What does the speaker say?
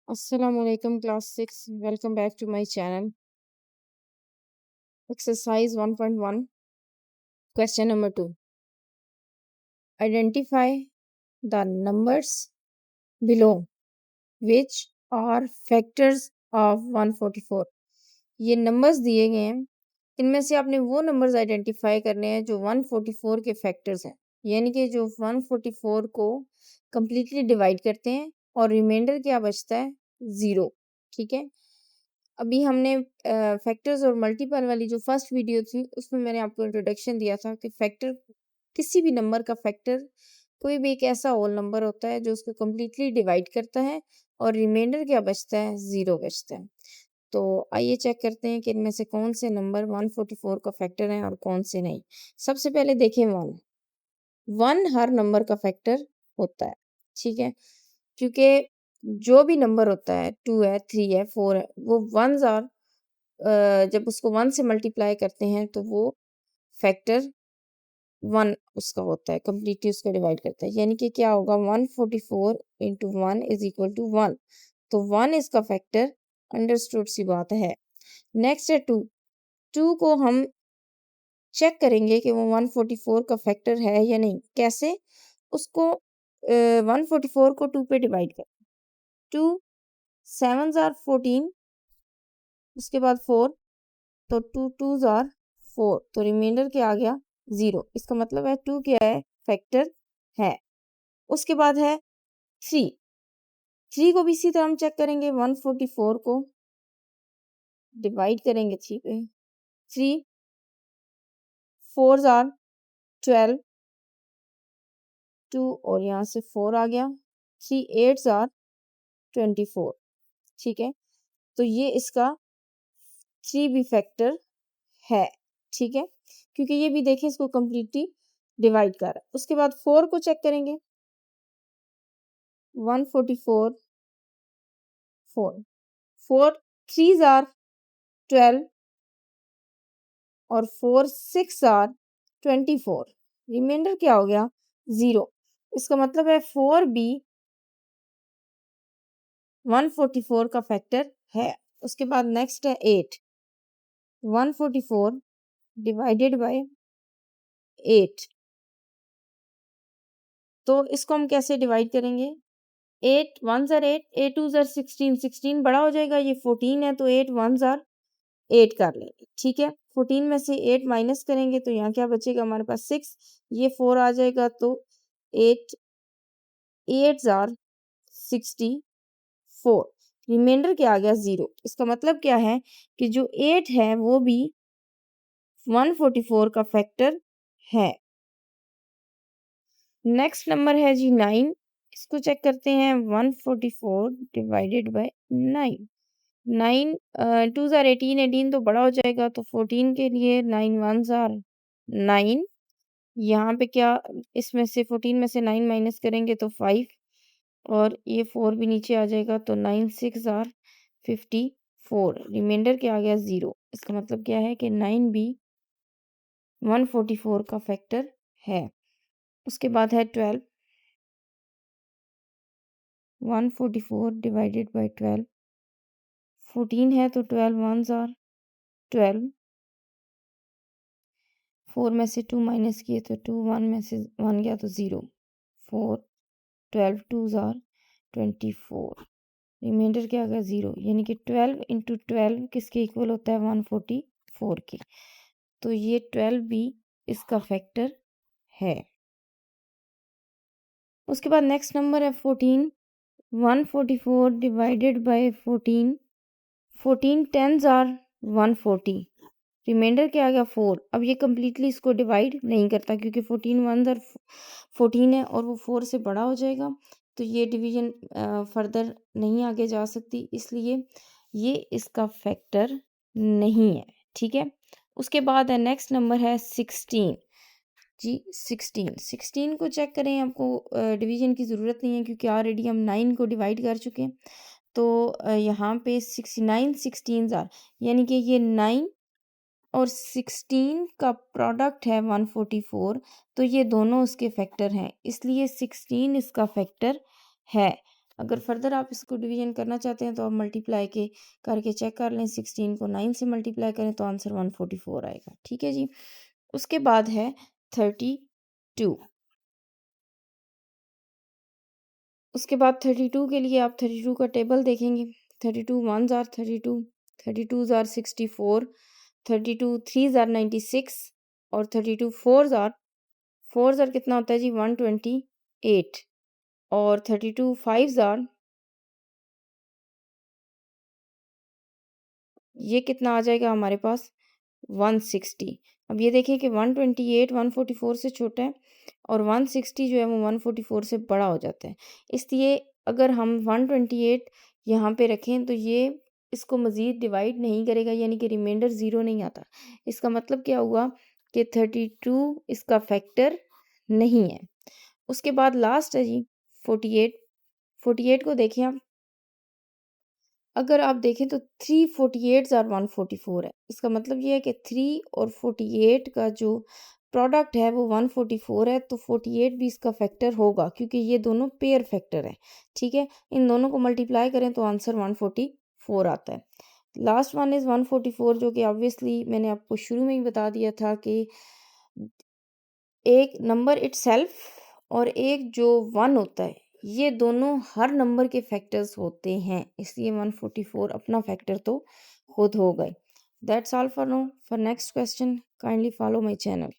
Assalamualaikum class 6. Welcome back to my channel. Exercise 1.1. Question number 2. Identify the numbers below which are factors of 144. ये numbers दिए गए हैं, इनमें से आपने वो नंबर्स आइडेंटिफाई करने हैं जो 144 के फैक्टर्स हैं, यानी कि जो 144 को कंप्लीटली डिवाइड करते हैं और रिमाइंडर क्या बचता है 0। ठीक है, अभी हमने फैक्टर्स और मल्टीपल वाली जो फर्स्ट वीडियो थी उसमें मैंने आपको इंट्रोडक्शन दिया था कि फैक्टर किसी भी नंबर का फैक्टर कोई भी एक ऐसा होल नंबर होता है जो उसको कम्प्लीटली डिवाइड करता है और रिमाइंडर क्या बचता है 0 बचता है। तो आइए चेक करते हैं कि इनमें से कौन से नंबर 144 का फैक्टर है और कौन से नहीं। सबसे पहले देखें 1 हर नंबर का फैक्टर होता है, ठीक है, क्योंकि जो भी नंबर होता है 2 है 3 है 4 है वो वंस और जब उसको 1 से मल्टीप्लाई करते हैं तो वो फैक्टर 1 उसका होता है, कंप्लीटली उसको डिवाइड करता है, यानी कि क्या होगा 144 इंटू 1 इज इक्वल टू 1। तो 1 इसका फैक्टर, अंडरस्टूड सी बात है। नेक्स्ट है 2 को हम चेक करेंगे कि वो 144 का फैक्टर है या नहीं। कैसे? उसको 144 को 2 पे डिवाइड कर, 2 7s आर 14, उसके बाद 4, तो 2 2s आर 4, तो रिमाइंडर क्या आ गया 0। इसका मतलब है 2 क्या है फैक्टर है। उसके बाद है 3 को भी इसी तरह हम चेक करेंगे, 144 को डिवाइड करेंगे 3 पे, 3 4s आर 12, 2 और यहाँ से 4 आ गया, 3 8s आर 24। ठीक है, तो ये इसका 3 भी फैक्टर है, ठीक है, क्योंकि ये भी देखें इसको कंप्लीटली डिवाइड कर रहा है। उसके बाद 4 को चेक करेंगे, 144 4 3s आर 12 और 4 6 आर 24, रिमाइंडर क्या हो गया 0। इसका मतलब है 4 भी 144 का फैक्टर है। उसके बाद नेक्स्ट है 8, 144 डिवाइडेड बाय 8, तो इसको हम कैसे डिवाइड करेंगे, 8 1s आर 8, 8 2s आर 16, 16 बड़ा हो जाएगा, ये 14 है तो 8 1s आर 8 कर लेंगे, ठीक है। 14 में से 8 माइनस करेंगे तो यहाँ क्या बचेगा हमारे पास 6, ये 4 आ जाएगा, तो 8 8s आर 64, रिमाइंडर क्या आ गया 0। इसका मतलब क्या है कि जो 8 है वो भी 144 का फैक्टर है। नेक्स्ट नंबर है जी 9, इसको चेक करते हैं, 144 डिवाइडेड बाय 9, 9 2s आर 18, 18 तो बड़ा हो जाएगा, तो 14 के लिए 9 1s आर 9, यहाँ पे क्या इसमें से 14 में से 9 माइनस करेंगे तो 5, और ये 4 भी नीचे आ जाएगा, तो 9 6 आर 54, रिमाइंडर क्या आ गया 0। इसका मतलब क्या है कि 9 भी 144 का फैक्टर है। उसके बाद है 12, 144 डिवाइडेड बाय 12, 14 है तो 12 1s आर 12, 4 में से 2 माइनस किए तो 2, 1 में से 1 गया तो 0, 4 12 2s आर 24, रिमाइंडर क्या आ गया 0, यानी कि 12 इंटू 12 किसके इक्वल होता है 144 के, तो ये 12 भी इसका फैक्टर है। उसके बाद नेक्स्ट नंबर है 14, 144 divided by 14, 14 10s are 140, reminder क्या आ गया 4। अब ये कम्प्लीटली इसको डिवाइड नहीं करता क्योंकि 14 1s और 14 है और वो 4 से बड़ा हो जाएगा, तो ये डिवीजन फर्दर नहीं आगे जा सकती, इसलिए ये इसका फैक्टर नहीं है, ठीक है। उसके बाद है नेक्स्ट नंबर है 16 जी, 16 को चेक करें, आपको डिवीजन की ज़रूरत नहीं है क्योंकि ऑलरेडी हम 9 को डिवाइड कर चुके हैं, तो यहाँ पे 69 16s आर, यानी कि ये 9 और 16 का प्रोडक्ट है 144, तो ये दोनों उसके फैक्टर हैं, इसलिए 16 इसका फैक्टर है। अगर फर्दर आप इसको डिवीजन करना चाहते हैं तो आप मल्टीप्लाई के करके चेक कर लें। 16 को 9 से मल्टीप्लाई करें तो आंसर 144 आएगा। ठीक है जी। उसके बाद है 32। उसके बाद 32 के लिए आप 32 का टेबल देखेंगे। 32 1s are 32, 32s are 64, 32 3s are 96 और 32 4s आर कितना होता है जी 128 और 32 5s आर ये कितना आ जाएगा हमारे पास 160। अब ये देखिए कि 128 144 से छोटा है और 160 जो है वो 144 से बड़ा हो जाता है। इसलिए अगर हम 128 यहाँ पे रखें तो ये इसको मज़ीद डिवाइड नहीं करेगा, यानी कि रिमाइंडर ज़ीरो नहीं आता। इसका मतलब क्या हुआ कि 32 इसका फैक्टर नहीं है। उसके बाद लास्ट है जी 48। 48 को देखें आप, अगर आप देखें तो 3 48s आर 144 है। इसका मतलब ये है कि 3 और 48 का जो प्रोडक्ट है वो 144 है, तो 48 भी इसका फैक्टर होगा क्योंकि ये दोनों पेयर फैक्टर है। ठीक है, इन दोनों को मल्टीप्लाई करें तो आंसर 144 आता है। लास्ट वन इज़ 144 जो कि ऑब्वियसली मैंने आपको शुरू में ही बता दिया था कि एक नंबर इटसेल्फ और एक जो 1 होता है, ये दोनों हर नंबर के फैक्टर्स होते हैं, इसलिए 144 अपना फैक्टर तो खुद हो गए। That's all for now. For next question kindly follow my channel.